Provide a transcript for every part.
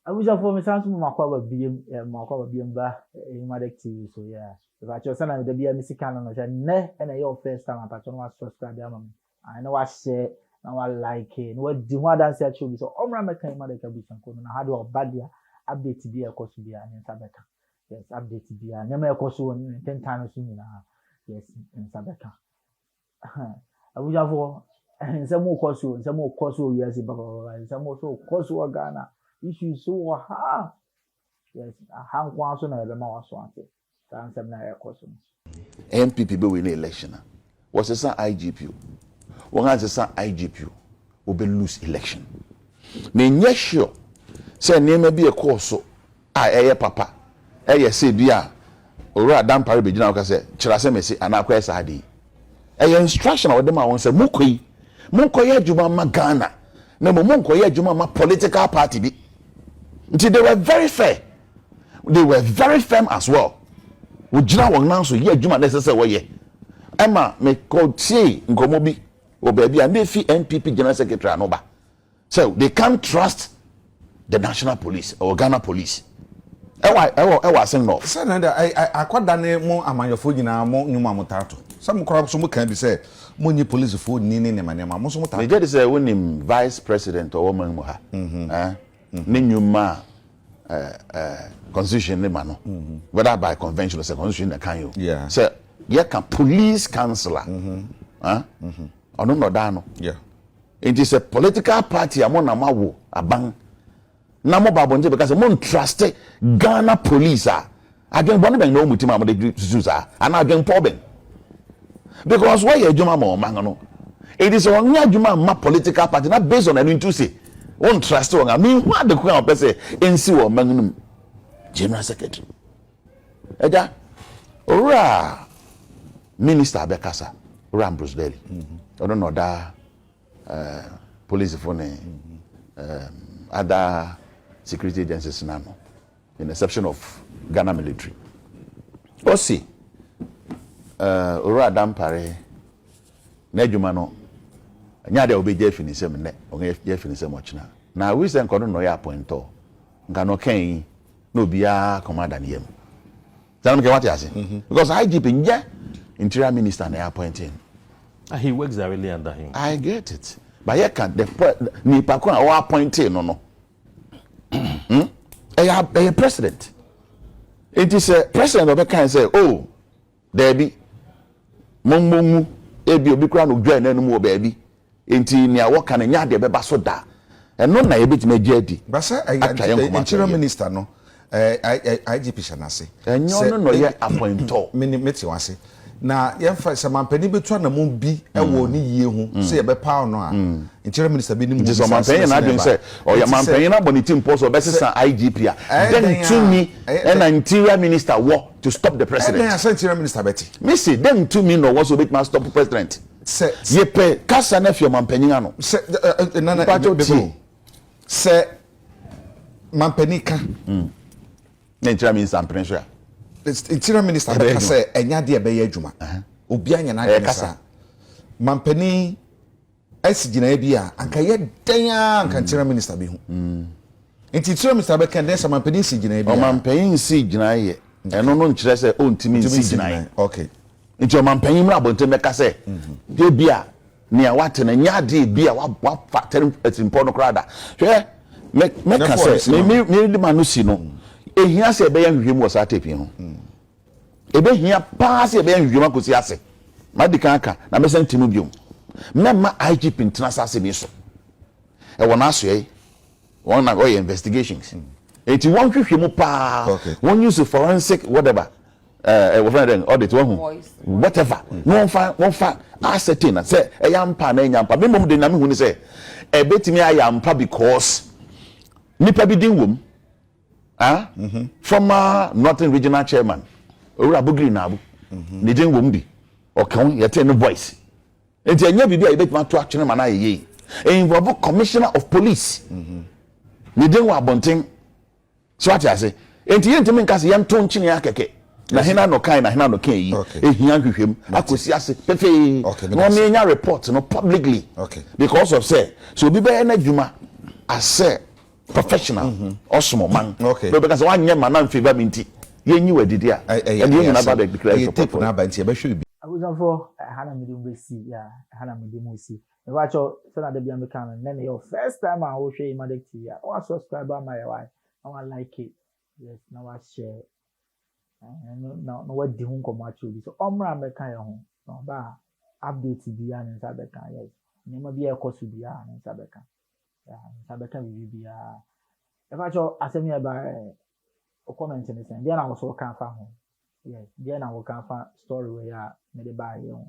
abuja for me sans makwa biem ba Emadek TV so yeah if I just na the bia musical no je ne na your first time apart no subscribe am I know what share na what like no what di ho dance at show so omra meka Emadek abuja ko na how do bad dia update bi e koso bia nsa beka yes update bia na me koso won 10 times ni na yes nsa beka abuja for nsa mo koso yes baba nsa mo so koso Ghana issues so ha yes hankwa so na ebe ma waso ante kan sem na ekoso MPP be win election was a IGP won has a IGP will be lose election me nye sure say name be e course eye papa eye say bia ora Dampare be gina say kira say me say anakwa esa ade eye instruction of them won say mukoyi adwuma ma Ghana na monkoyi adwuma ma political party bi. They were very fair. They were very firm as well. We jina won now so ye adwuma necessary we ye. Emma me ko tie nkomo bi o baby and they fi NPP general secretary anoba. So they can't trust the national police or Ghana police. Ewa sing no. Say na I kwada ne mo amanyofo nyina mo nyuma motato. Some crowd so mo kan bi say mo nyi police fo ni manema mo so motato. They just say when vice president or woman mo ha. Ninyuma constitution ne mano whether by convention or constitution that can you so you can police councillor ono no da no it is a political party among amawo aban na mo babonje because mo trust Ghana police again one ben no mutima am dey zuza and again problem because why you juma mo man no it is on juma ma political party not based on anything to say won trust one I mean what the crown person nsi wo magnum general secretary eja ora minister bekasa ora Ambrose Daly I don't know that police phone other security agencies now in exception of Ghana military osi ora Dampare na adwuma no nya de obeje finisem ne onye finisem ochina na we say nkono no ya appointo nga no kan no bia commander ne yam zanam ke wati ase because IGP nje interior minister na appointing he works directly under him. I get it but you can the ni pa ko na appointing no a president it is a president of can say oh there be monmongu ebi obi kura no dwa na num wo ba bi enti nia wo kan nya de beba so da eno na yebetime giadi ba say interior minister no IGP shanase enyo no ye appointo meti wase na yemfa samampani betu na mo bi ewo ni yie hu say be pa no a interior minister bi ni mu so mampani na adwen say o ya mampani na boni team post obesesa IGP then to me and interior minister wo to stop the president then interior minister beti me say then to me no was obet stop the president se yepe kasa na fio mampani ano se nana bebo se mampani ka interior minister amprensha interior minister be say enya de be adwuma obi anya na de kasa mampani asigina bia anka ye dan anka interior minister be hu interior minister be kan den sa mampani sigina bia o mampani sigina ye eno no nkire say o ntimi sigina okay nti o mampani mra bonte be kasa de bia ne awate na nya de bia wa factory etimpo no krada hwe me kasa me di manusi no ehia se be ya hwehwem wo sa tepi ho ebe hia pa se be ya hwehwem akosi ase madika aka na me sentimu biom memma IGP international se bi so e wona so yi wona go investigations eti won hwehwem pa won use forensic whatever we find audit whatever no fa ascertain say e yampa na nyampa me mom de na me hu ni say e betimi ayampa because nipa bi din wom former Northern Regional Chairman Owura Bugri Nabu ne din wom bi okon yete no voice enti anya bibia yebetima to atwene ma na ye involve commissioner of police ne din wa bonten so ati ase enti yentimi nkase yento nchine akeke na hena no kan na hena no kan yi ehia hwehwem akosi ase pefe no me nya report no publicly because of say so bi be na dwuma ase professional osmo man Okay. because one year man am favor minti yenyi wadidi a and you na ba declare support support na ba nti e be hwe bi abuzafo hana me dem besi ya hana me dem osi e ba cho so na da bia me kan na your first time I wo hwe Emadek TV ya o subscribe my why I like it yes na wa share no what di hun komo acho bi so omra me kan ye ho no ba update bi ya nsa be kan yes ni ma bi e koso bi ya nsa be kan ya nsa be kan bi ya e ba cho asemi e ba o comment ni sen dia na wo so kan fa ho yes dia na wo kan fa story we ya me de ba ye ho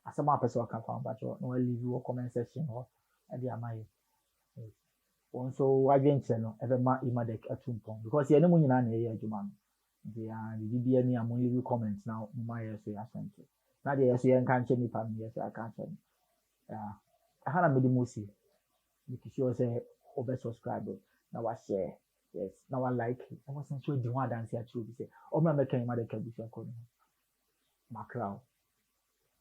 asema person kan fa ba cho no leave wo comment section ho e dia amaye so wadwenche no ebe ma Emadek atumpon because ye ne mu nyina na ye adwuma no they are the BBN ni among leave comments now my yes we asante na de yes ye nka nche ni pa yes aka nche yeah hana me de mosi because you say obe subscribe na wa share yes na wa like I was so di one dance ya true be say o me make Emadek abusia ko no macro